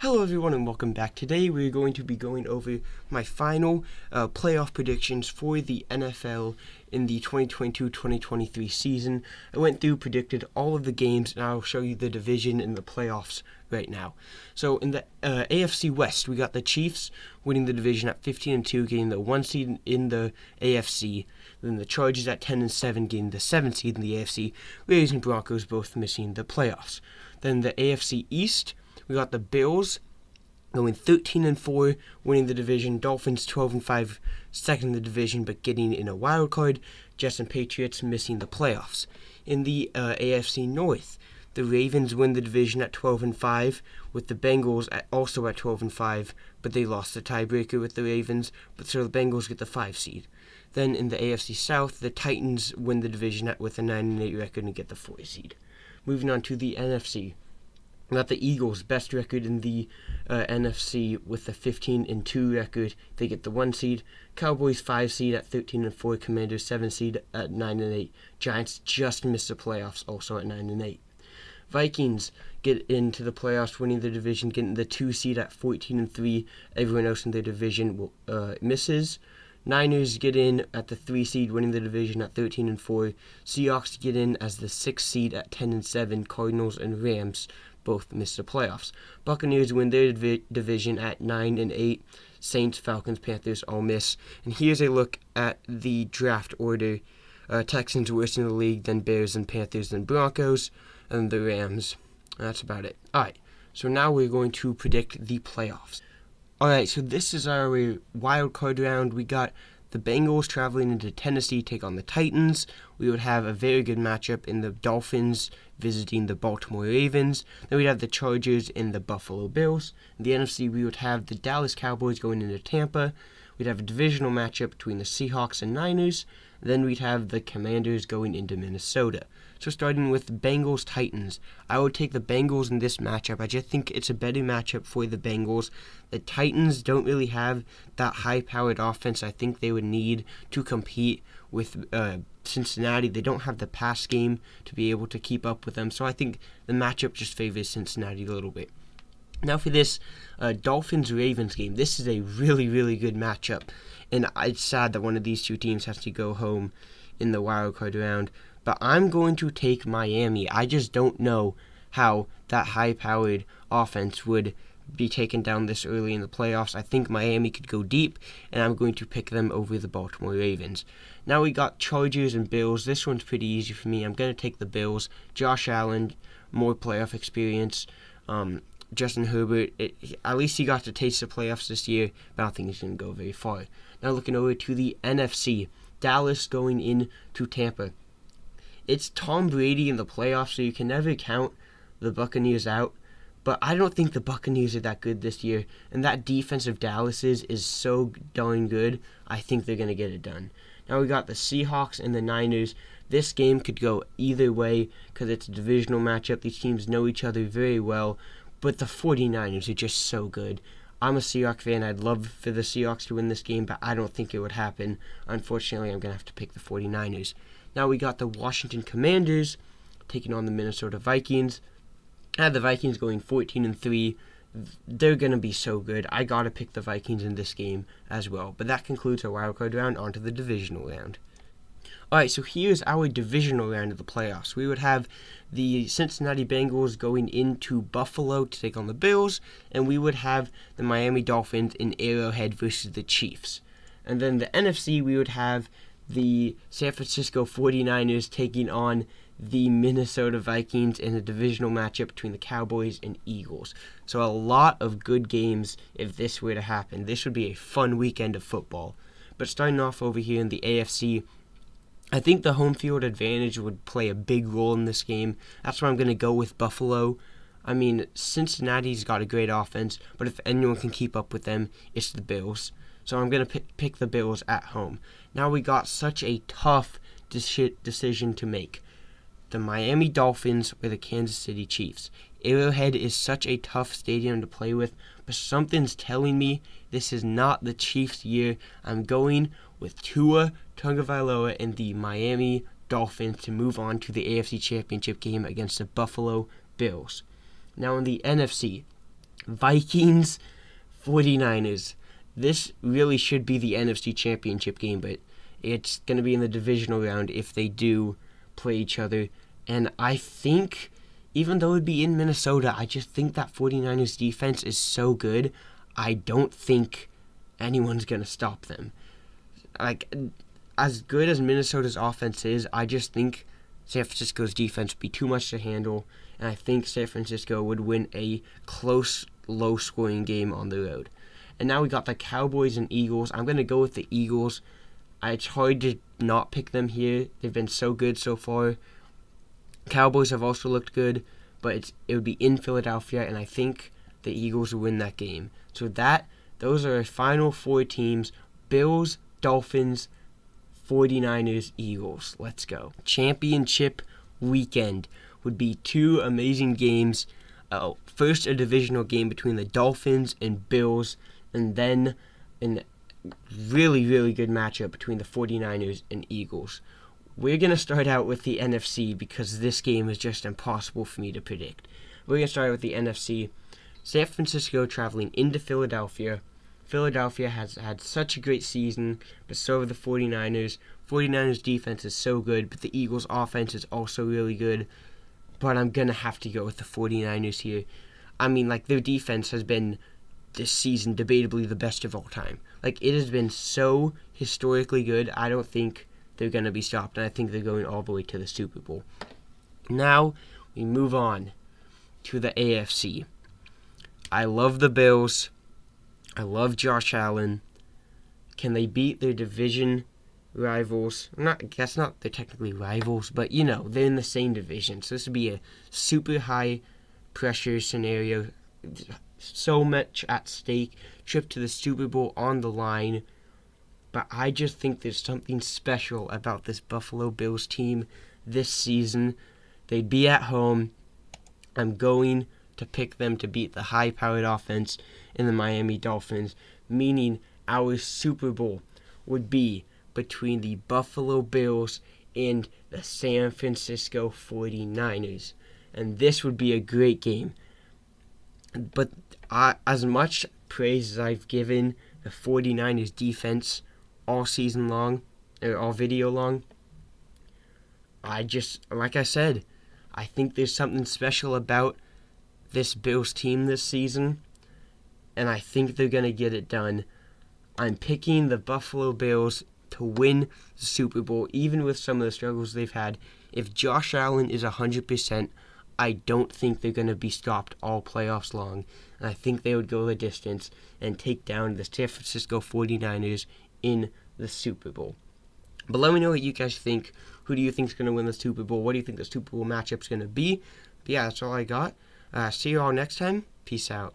Hello everyone and welcome back. Today we're going to be going over my final playoff predictions for the NFL in the 2022-2023 season. I went through, predicted all of the games, and I'll show you the division and the playoffs right now. So in the AFC West, we got the Chiefs winning the division at 15-2, getting the 1 seed in the AFC. Then the Chargers at 10-7, getting the 7 seed in the AFC. Raiders and Broncos both missing the playoffs. Then the AFC East, we got the Bills going 13-4, winning the division. Dolphins 12-5, second in the division, but getting in a wild card. Jets and Patriots missing the playoffs. In the AFC North, the Ravens win the division at 12-5, with the Bengals also at 12-5, but they lost the tiebreaker with the Ravens, but so the Bengals get the 5 seed. Then in the AFC South, the Titans win the division with a 9-8 record and get the 4 seed. Moving on to the NFC. We got the Eagles, best record in the NFC with a 15-2 record. They get the 1 seed. Cowboys 5 seed at 13-4. Commanders 7 seed at 9-8. Giants just missed the playoffs, also at 9-8. Vikings get into the playoffs, winning the division, getting the 2 seed at 14-3. Everyone else in their division misses. Niners get in at the 3 seed, winning the division at 13-4. Seahawks get in as the 6 seed at 10-7. Cardinals and Rams both miss the playoffs. Buccaneers win their division at 9-8. Saints, Falcons, Panthers all miss. And here's a look at the draft order. Texans worst in the league, then Bears, then Panthers, then Broncos, and the Rams. That's about it. Alright, so now we're going to predict the playoffs. Alright, so this is our wild card round. We got the Bengals traveling into Tennessee, take on the Titans. We would have a very good matchup in the Dolphins visiting the Baltimore Ravens. Then we'd have the Chargers and the Buffalo Bills. In the NFC, we would have the Dallas Cowboys going into Tampa. We'd have a divisional matchup between the Seahawks and Niners. Then we'd have the Commanders going into Minnesota. So starting with Bengals-Titans, I would take the Bengals in this matchup. I just think it's a better matchup for the Bengals. The Titans don't really have that high-powered offense I think they would need to compete with Cincinnati. They don't have the pass game to be able to keep up with them. So I think the matchup just favors Cincinnati a little bit. Now for this Dolphins-Ravens game, this is a really, really good matchup. And it's sad that one of these two teams has to go home in the wild card round. But I'm going to take Miami. I just don't know how that high-powered offense would be taken down this early in the playoffs. I think Miami could go deep, and I'm going to pick them over the Baltimore Ravens. Now we got Chargers and Bills. This one's pretty easy for me. I'm going to take the Bills. Josh Allen, more playoff experience. Justin Herbert, at least he got to taste the playoffs this year, but I don't think he's going to go very far. Now looking over to the NFC. Dallas going into Tampa. It's Tom Brady in the playoffs, so you can never count the Buccaneers out. But I don't think the Buccaneers are that good this year. And that defense of Dallas's is so darn good, I think they're going to get it done. Now we got the Seahawks and the Niners. This game could go either way because it's a divisional matchup. These teams know each other very well. But the 49ers are just so good. I'm a Seahawks fan. I'd love for the Seahawks to win this game, but I don't think it would happen. Unfortunately, I'm going to have to pick the 49ers. Now we got the Washington Commanders taking on the Minnesota Vikings. I had the Vikings going 14-3. They're going to be so good. I got to pick the Vikings in this game as well. But that concludes our wildcard round. On to the divisional round. Alright, so here's our divisional round of the playoffs. We would have the Cincinnati Bengals going into Buffalo to take on the Bills, and we would have the Miami Dolphins in Arrowhead versus the Chiefs. And then the NFC, we would have the San Francisco 49ers taking on the Minnesota Vikings in a divisional matchup between the Cowboys and Eagles. So a lot of good games if this were to happen. This would be a fun weekend of football. But starting off over here in the AFC, I think the home field advantage would play a big role in this game. That's why I'm going to go with Buffalo. I mean, Cincinnati's got a great offense, but if anyone can keep up with them, it's the Bills. So I'm going to pick the Bills at home. Now we got such a tough decision to make. The Miami Dolphins or the Kansas City Chiefs. Arrowhead is such a tough stadium to play with, but something's telling me this is not the Chiefs' year. I'm going with Tua Tagovailoa and the Miami Dolphins to move on to the AFC Championship game against the Buffalo Bills. Now in the NFC, Vikings, 49ers. This really should be the NFC Championship game, but it's going to be in the divisional round if they do play each other. And I think, even though it'd be in Minnesota, I just think that 49ers defense is so good, I don't think anyone's going to stop them. Like, as good as Minnesota's offense is, I just think San Francisco's defense would be too much to handle, and I think San Francisco would win a close, low-scoring game on the road. And now we got the Cowboys and Eagles. I'm going to go with the Eagles. It's hard to not pick them here. They've been so good so far. Cowboys have also looked good, but it would be in Philadelphia, and I think the Eagles will win that game. So those are our final 4 teams: Bills, Dolphins, 49ers, Eagles. Let's go. Championship weekend would be 2 amazing games. First, a divisional game between the Dolphins and Bills, and then a really, really good matchup between the 49ers and Eagles. We're going to start out with the NFC because this game is just impossible for me to predict. We're going to start out with the NFC. San Francisco traveling into Philadelphia. Philadelphia has had such a great season, but so have the 49ers. 49ers defense is so good, but the Eagles offense is also really good. But I'm going to have to go with the 49ers here. I mean, their defense has been, this season, debatably the best of all time. It has been so historically good, I don't think they're going to be stopped, and I think they're going all the way to the Super Bowl. Now, we move on to the AFC. I love the Bills. I love Josh Allen. Can they beat their division rivals? I guess not they're technically rivals, but they're in the same division. So this would be a super high pressure scenario. So much at stake. Trip to the Super Bowl on the line. But I just think there's something special about this Buffalo Bills team this season. They'd be at home. I'm going to pick them to beat the high-powered offense in the Miami Dolphins, meaning our Super Bowl would be between the Buffalo Bills and the San Francisco 49ers. And this would be a great game. But as much praise as I've given the 49ers defense all season long, or all video long, like I said, I think there's something special about this Bills team this season, and I think they're going to get it done. I'm picking the Buffalo Bills to win the Super Bowl, even with some of the struggles they've had. If Josh Allen is 100%, I don't think they're going to be stopped all playoffs long, and I think they would go the distance and take down the San Francisco 49ers in the Super Bowl. But let me know what you guys think. Who do you think is going to win the Super Bowl? What do you think the Super Bowl matchup's going to be? But yeah, that's all I got. See you all next time. Peace out.